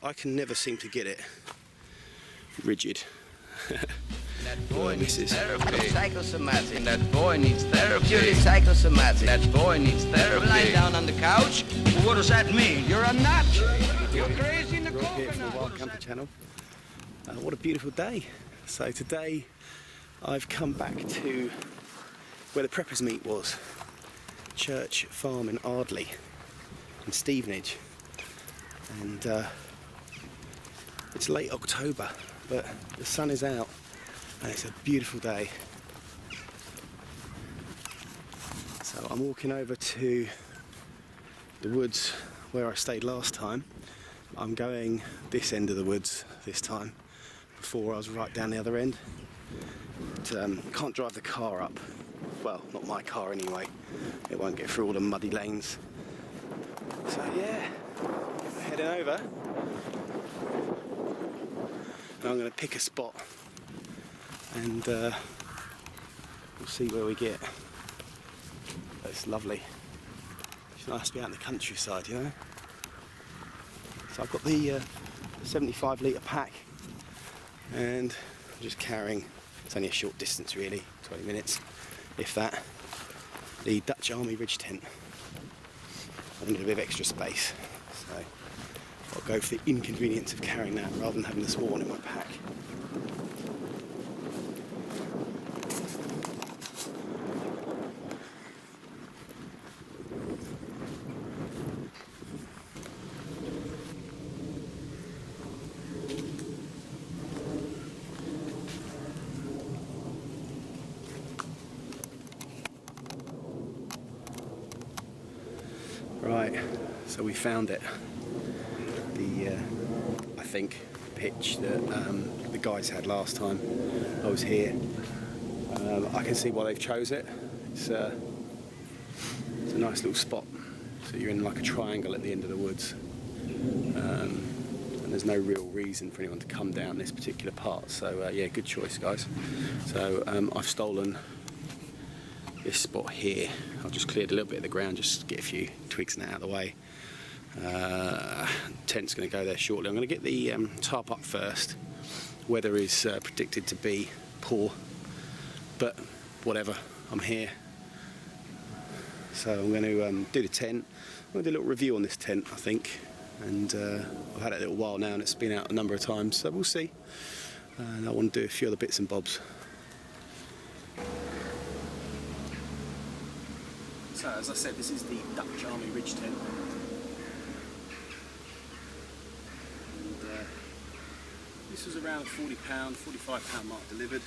I can never seem to get it rigid. That boy needs Mrs. therapy. Psychosomatic. That boy needs therapy. Purely psychosomatic. That boy needs therapy. Lying down on the couch. What does that mean? You're a nut. You're crazy in the Rob here from the coconut. Wild Camper channel. What a beautiful day. So today I've come back to where the preppers meet was. Church Farm in Ardleigh in Stevenage. And it's late October, but the sun is out and it's a beautiful day. So I'm walking over to the woods where I stayed last time. I'm going this end of the woods this time. Before I was right down the other end. But, can't drive the car up. Well, not my car anyway. It won't get through all the muddy lanes. So yeah, heading over. And I'm going to pick a spot and we'll see where we get. But it's lovely. It's nice to be out in the countryside, you know. So I've got the 75 litre pack and I'm just carrying, it's only a short distance really, 20 minutes, if that, the Dutch Army Ridge tent. I wanted a bit of extra space, so I'll go for the inconvenience of carrying that rather than having the small one in my pack. Right, so we found it. The, I think, pitch that the guys had last time I was here. I can see why they've chose it. It's a nice little spot. So you're in like a triangle at the end of the woods. And there's no real reason for anyone to come down this particular part. So yeah, good choice, guys. So I've stolen this spot here. I've just cleared a little bit of the ground just to get a few twigs and that out of the way. Tent's going to go there shortly. I'm going to get the tarp up first. Weather is predicted to be poor, but whatever, I'm here. So I'm going to do the tent. I'm going to do a little review on this tent, I think, and I've had it a little while now and it's been out a number of times, so we'll see. And I want to do a few other bits and bobs. So, as I said, this is the Dutch Army Ridge tent. And, this was around £40, £45 mark delivered.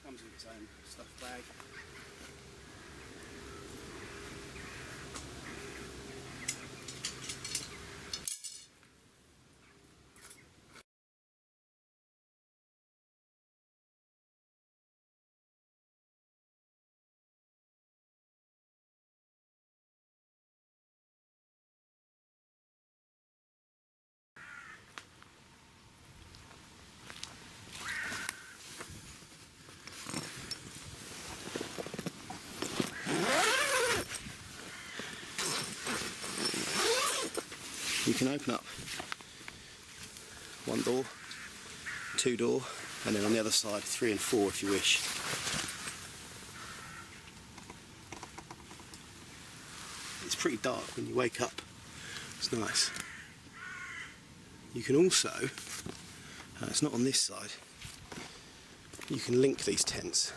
Comes with its own stuff bag. You can open up one door, two door, and then on the other side 3 and 4 if you wish. It's pretty dark when you wake up. It's nice. You can also, it's not on this side, you can link these tents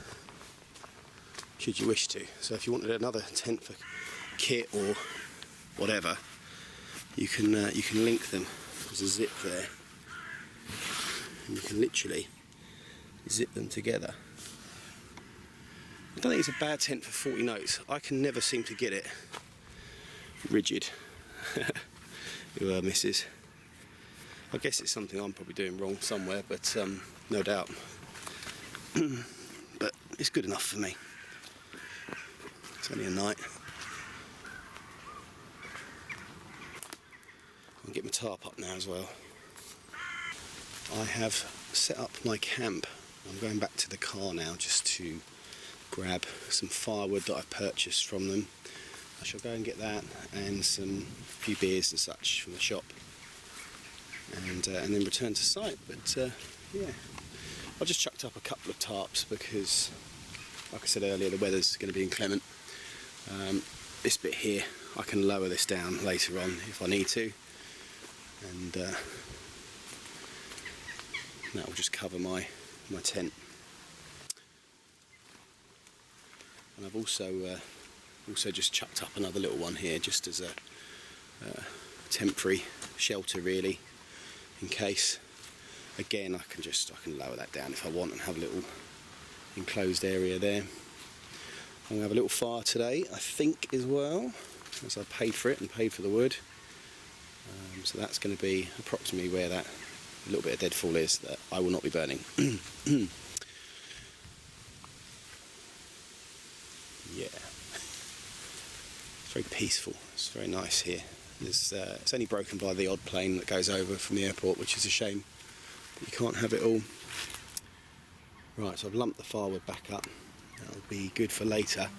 should you wish to. So if you wanted another tent for kit or whatever, you can link them. There's a zip there, and you can literally zip them together. I don't think it's a bad tent for 40 notes. I can never seem to get it rigid. Misses. I guess it's something I'm probably doing wrong somewhere, but no doubt. But it's good enough for me. It's only a night. I'll get my tarp up now as well. I have set up my camp I'm going back to the car now just to grab some firewood that I purchased from them. I shall go and get that and some few beers and such from the shop, and then return to site. But yeah, I just chucked up a couple of tarps because, like I said earlier, the weather's going to be inclement. This bit here, I can lower this down later on if I need to, and that will just cover my tent. And I've also just chucked up another little one here, just as a temporary shelter, really, in case. Again, I can lower that down if I want and have a little enclosed area there. I'm going to have a little fire today, I think, as well, as I paid for it and paid for the wood. So that's going to be approximately where that little bit of deadfall is that I will not be burning. Yeah, it's very peaceful. It's very nice here. It's only broken by the odd plane that goes over from the airport, which is a shame. But you can't have it all. Right, so I've lumped the firewood back up. That'll be good for later.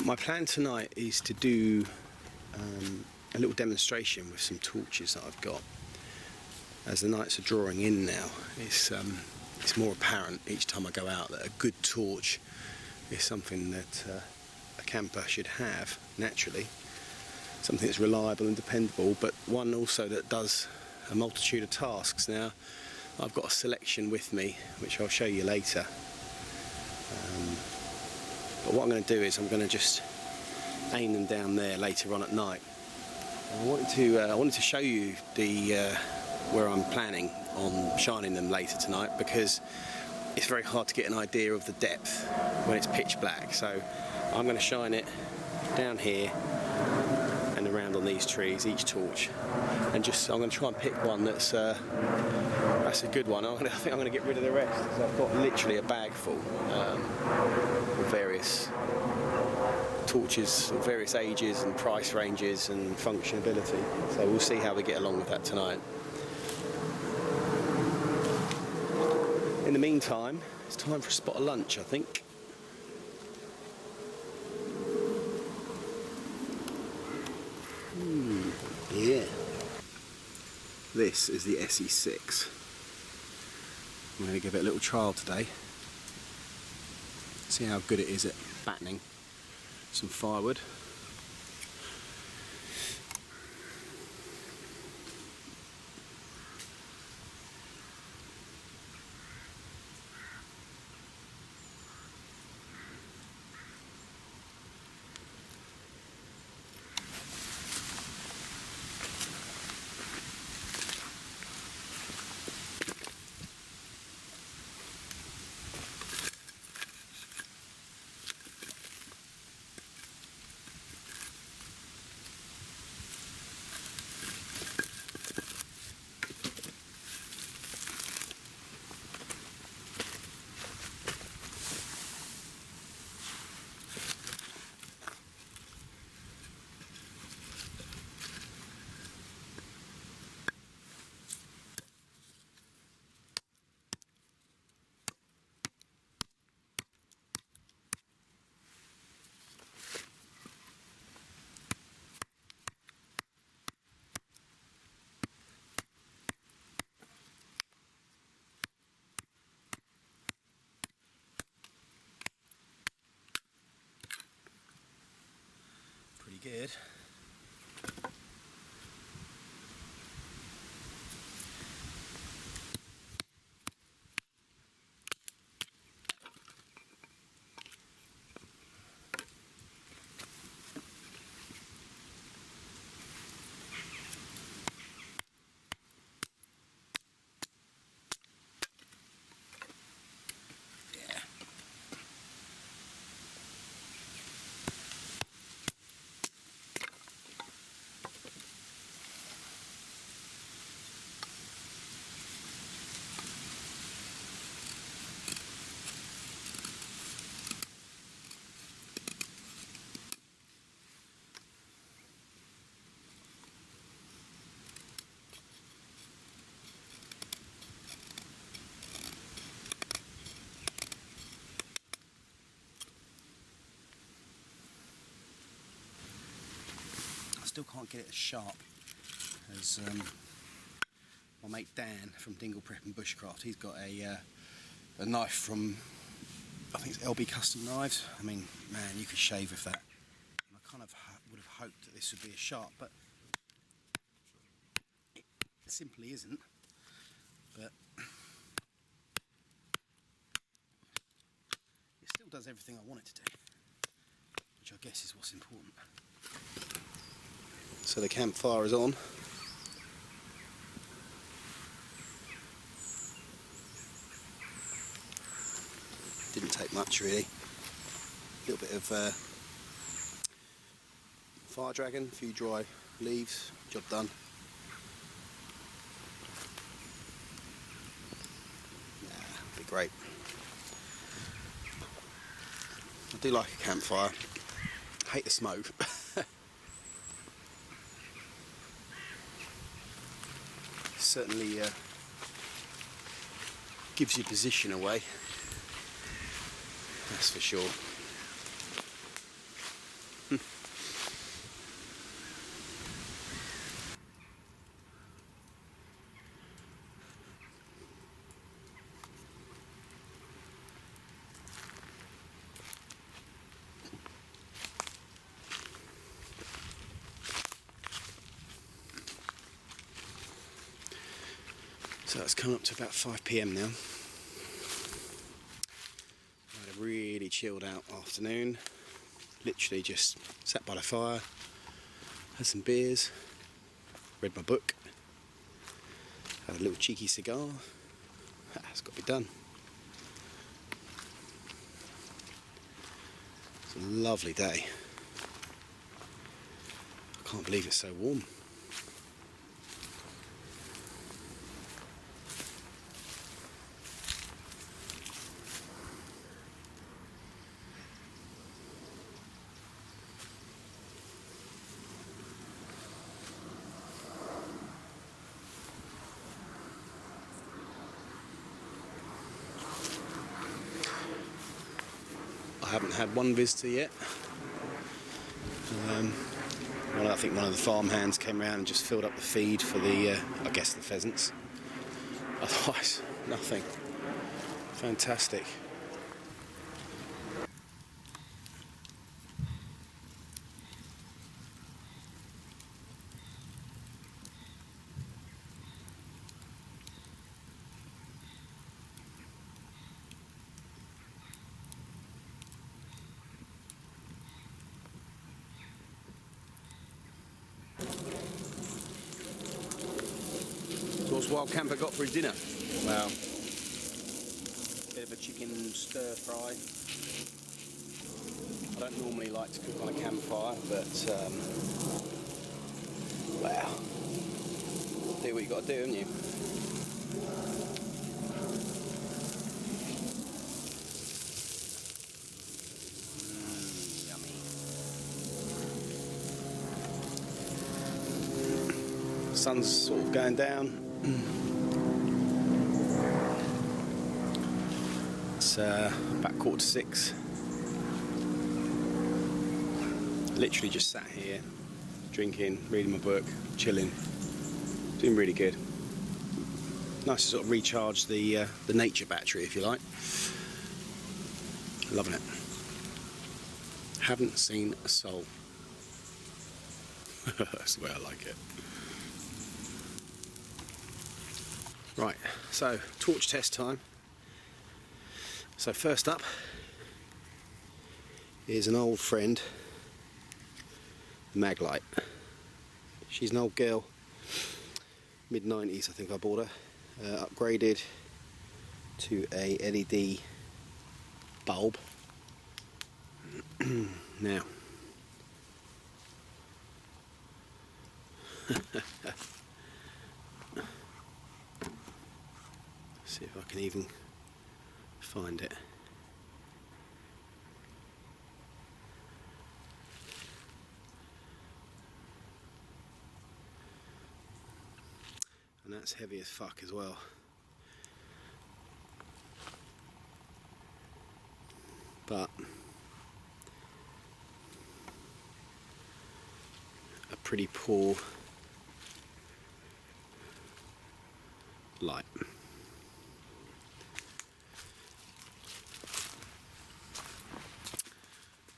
My plan tonight is to do a little demonstration with some torches that I've got. As the nights are drawing in now, it's more apparent each time I go out that a good torch is something that a camper should have naturally. Something that's reliable and dependable, but one also that does a multitude of tasks. Now, I've got a selection with me, which I'll show you later. But what I'm going to do is I'm going to just aim them down there later on at night. I wanted to show you where I'm planning on shining them later tonight, because it's very hard to get an idea of the depth when it's pitch black. So I'm going to shine it down here and around on these trees, each torch, and I'm going to try and pick one that's a good one. I think I'm going to get rid of the rest, because I've got literally a bag full of various torches of various ages and price ranges and functionality. So we'll see how we get along with that tonight. In the meantime, it's time for a spot of lunch, I think. Yeah. This is the esse. I'm going to give it a little trial today. See how good it is at battening some firewood. Pretty good. still can't get it as sharp as my mate Dan from Dingle Prep and Bushcraft. He's got a knife from, I think it's LB Custom Knives. I mean, man, you could shave with that. And I kind of would have hoped that this would be as sharp, but it simply isn't. But it still does everything I want it to do, which I guess is what's important. So the campfire is on. Didn't take much really. A little bit of fire dragon, a few dry leaves, job done. Nah, be great. I do like a campfire. I hate the smoke. Certainly gives you position away. That's for sure. So it's come up to about 5 PM now. I had a really chilled out afternoon. Literally just sat by the fire, had some beers, read my book, had a little cheeky cigar. It's got to be done. It's a lovely day. I can't believe it's so warm. I haven't had one visitor yet. I think one of the farm hands came around and just filled up the feed for the, I guess, the pheasants. Otherwise, nothing. Fantastic. What's Wild Camper got for his dinner? Well, bit of a chicken stir fry. I don't normally like to cook on a campfire, but wow, do what you got to do, haven't you? Yummy. Sun's sort of going down. It's about 5:45. Literally just sat here, drinking, reading my book, chilling, doing really good. Nice to sort of recharge the nature battery, if you like. Loving it. Haven't seen a soul. That's the way I like it. Right, so torch test time. So first up is an old friend, Maglite. She's an old girl, mid-90s I think I bought her, upgraded to a LED bulb. Now, see if I can even find it. And that's heavy as fuck as well. But a pretty poor light.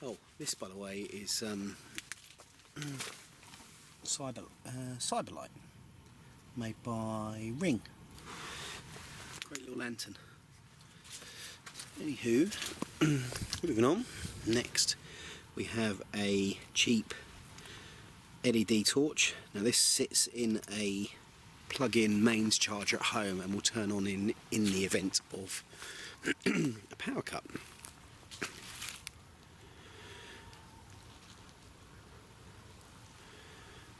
Oh, this by the way is Cyberlight, made by Ring. Great little lantern. Anywho, moving on. Next, we have a cheap LED torch. Now this sits in a plug-in mains charger at home and will turn on in the event of a power cut.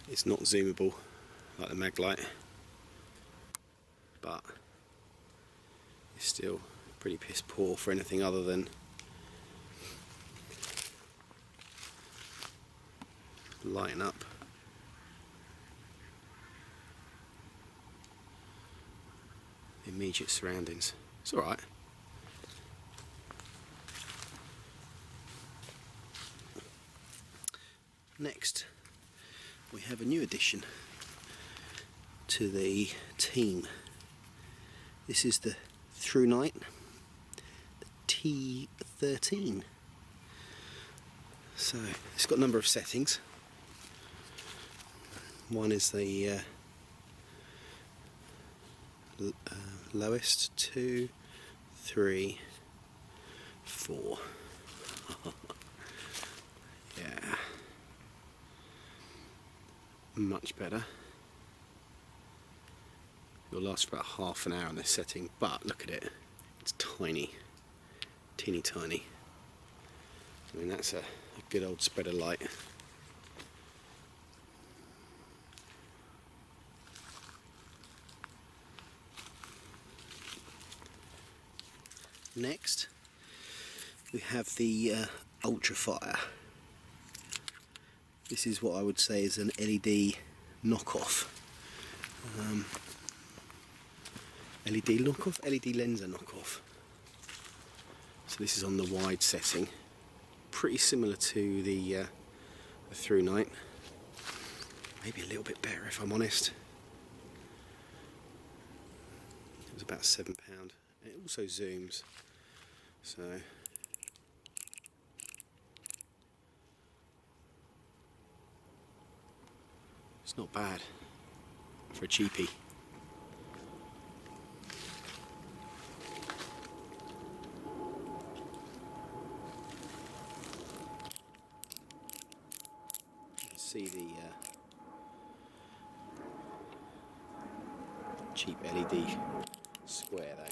It's not zoomable like the Maglite, but it's still pretty piss poor for anything other than lighting up the immediate surroundings. It's alright. Next, we have a new addition to the team. This is the Through Night, the T13. So it's got a number of settings. One is the lowest, 2, 3, 4. Yeah, much better. It'll last for about half an hour on this setting, but look at it, it's tiny, teeny tiny. I mean, that's a good old spread of light. Next, we have the Ultrafire. This is what I would say is an LED knockoff. LED knockoff? LED lenser knockoff. So this is on the wide setting. Pretty similar to the Through Night. Maybe a little bit better if I'm honest. It was about £7. It also zooms. So it's not bad for a cheapie. You can see the cheap LED square though.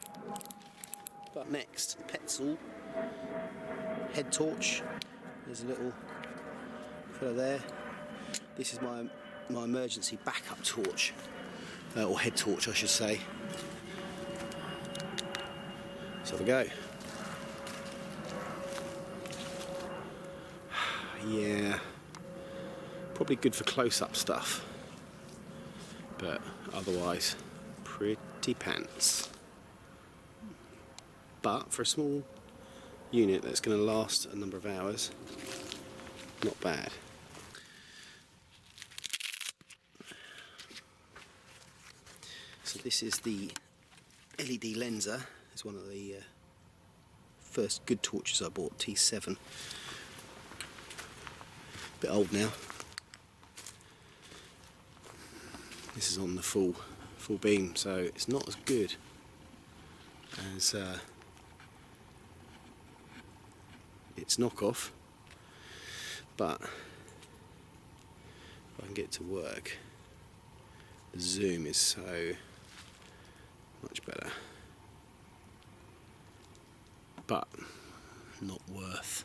But next, Petzl head torch. There's a little fella there. This is my emergency backup torch, or head torch I should say. Let's have a go. Yeah, probably good for close-up stuff, but otherwise pretty pants. But for a small unit that's going to last a number of hours, not bad. So this is the LED lenser. It's one of the first good torches I bought, T7. Bit old now. This is on the full beam, so it's not as good as its knockoff, but if I can get it to work, the zoom is so much better, but not worth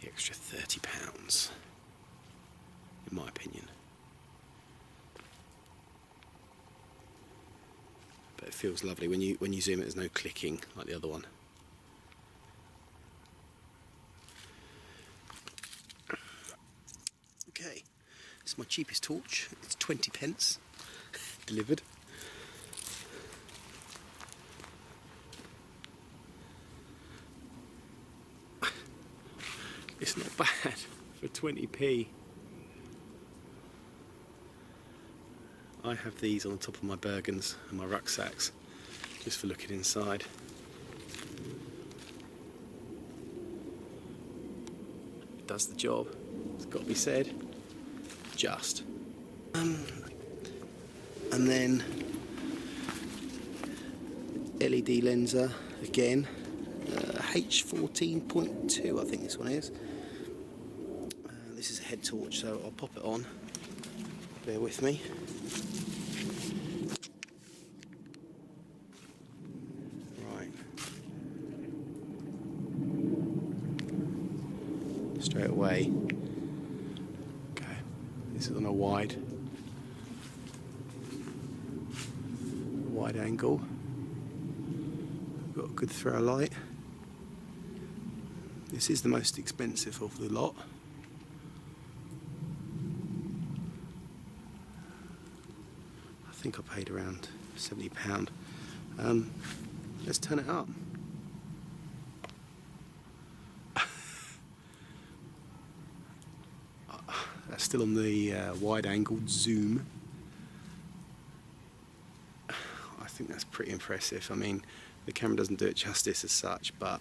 the extra £30 in my opinion. But it feels lovely when you zoom it. There's no clicking like the other one. Okay, this is my cheapest torch. It's 20p delivered. It's not bad for 20p. I have these on the top of my Bergens and my rucksacks, just for looking inside. It does the job, it's got to be said. Just. And then LED lenser again, H14.2 I think this one is. This is a head torch, so I'll pop it on. Bear with me. Right. Straight away. Okay. This is on a wide angle. Got a good throw light. This is the most expensive of the lot. I think I paid around £70. Let's turn it up. That's still on the wide angled zoom. I think that's pretty impressive. I mean, the camera doesn't do it justice as such, but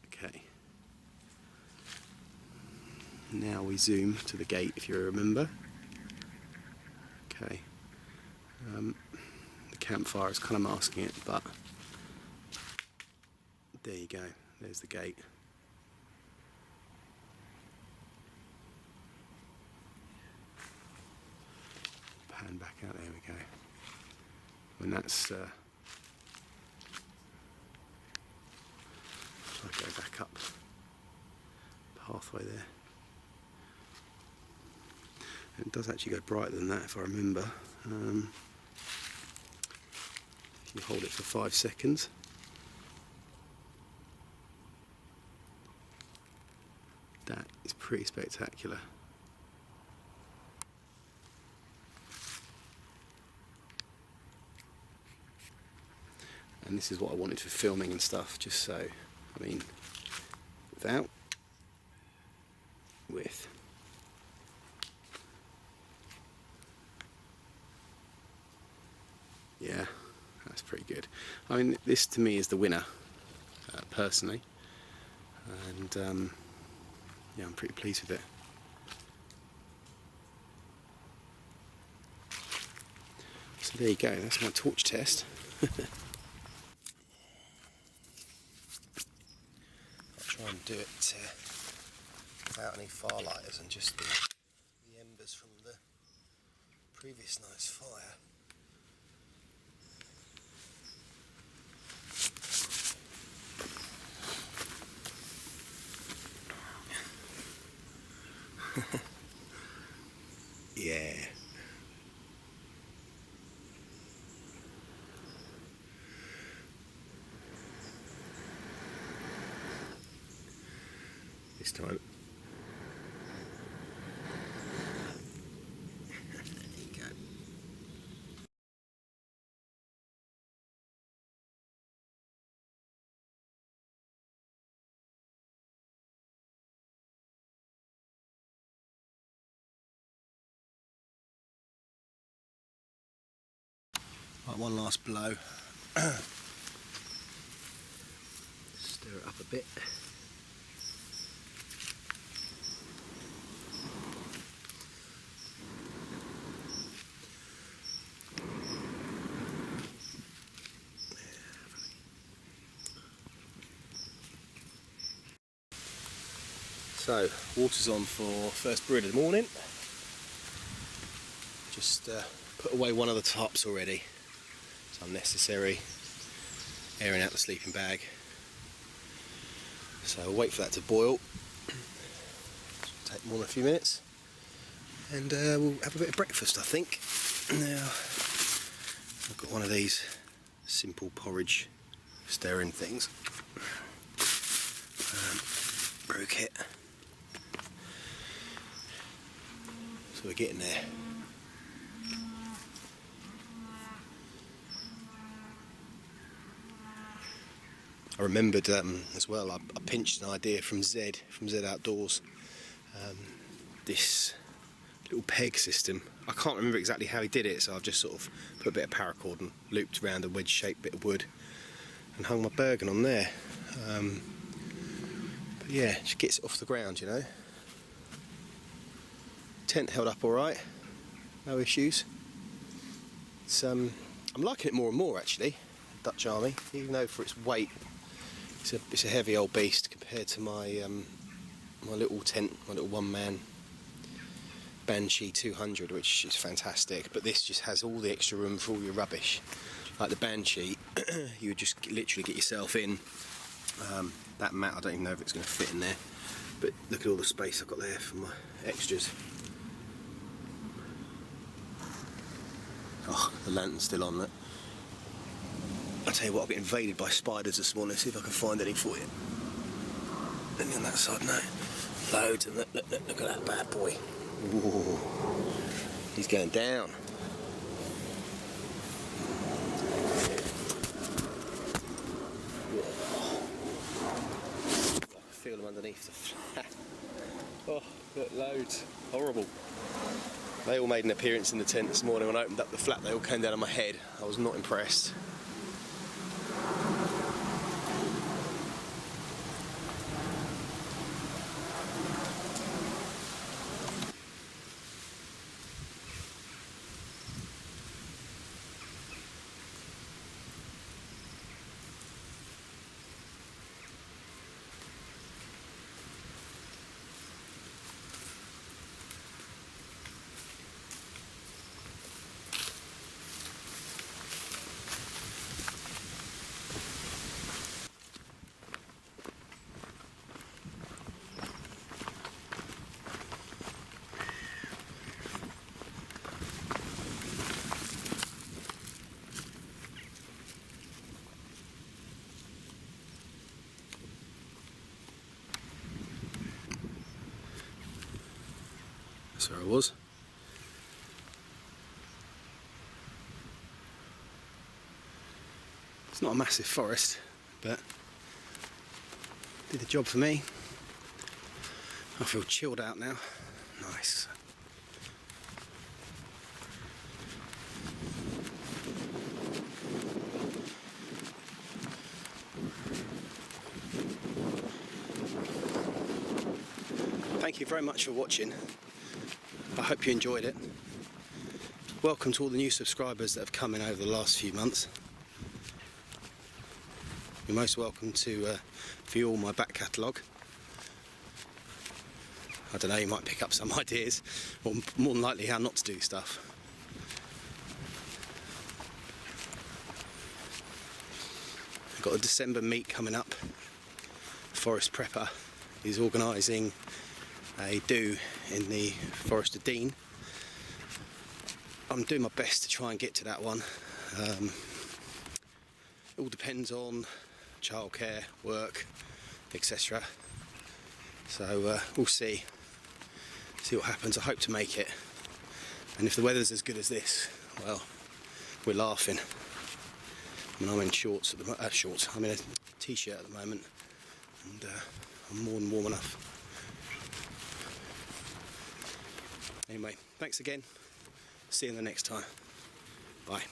okay. Now we zoom to the gate, if you remember. Okay. The campfire is kind of masking it, but there you go. There's the gate. Pan back out. There we go. When that's I go back up the pathway there. And it does actually go brighter than that, if I remember. If you hold it for 5 seconds. That is pretty spectacular. And this is what I wanted for filming and stuff, just so, I mean, without, with. Yeah, that's pretty good. I mean, this to me is the winner, personally, and yeah, I'm pretty pleased with it. So there you go, that's my torch test. I'll try and do it without any fire lighters and just the embers from the previous night's fire. Yeah. This time. There you go. Right, one last blow. Stir it up a bit. So, water's on for first brew of the morning. Just put away one of the tarps already. It's unnecessary. Airing out the sleeping bag. So I'll wait for that to boil. Take more than a few minutes. And we'll have a bit of breakfast, I think. Now, I've got one of these simple porridge stirring things. Brew kit. So we're getting there. I remembered as well, I pinched an idea from Z Outdoors. This little peg system. I can't remember exactly how he did it, so I've just sort of put a bit of paracord and looped around a wedge-shaped bit of wood and hung my Bergen on there. But yeah, just gets it off the ground, you know. Tent held up all right, no issues. It's I'm liking it more and more actually, Dutch Army, even though for its weight it's a heavy old beast compared to my my little tent, my little one-man Banshee 200, which is fantastic. But this just has all the extra room for all your rubbish. Like the Banshee, you would just literally get yourself in. That mat, I don't even know if it's going to fit in there. But look at all the space I've got there for my extras. Oh, the lantern's still on. That. I'll tell you what, I'll get invaded by spiders this morning. See if I can find any for you. Let me on that side now. Loads, and look at that bad boy. Ooh, he's going down. I can feel them underneath the flat. Oh, look, loads. Horrible. They all made an appearance in the tent this morning. When I opened up the flap, they all came down on my head. I was not impressed. That's where I was. It's not a massive forest, but did the job for me. I feel chilled out now. Nice. Thank you very much for watching. I hope you enjoyed it. Welcome to all the new subscribers that have come in over the last few months. You're most welcome to view all my back catalogue. I don't know, you might pick up some ideas, or more than likely how not to do stuff. I've got a December meet coming up. Forest Prepper is organising a do in the Forest of Dean. I'm doing my best to try and get to that one. It all depends on childcare, work, etc. So we'll see what happens. I hope to make it, and if the weather's as good as this, well, we're laughing. I mean, I'm in shorts at the I'm in a t-shirt at the moment, and I'm more than warm enough. Anyway, thanks again. See you the next time. Bye.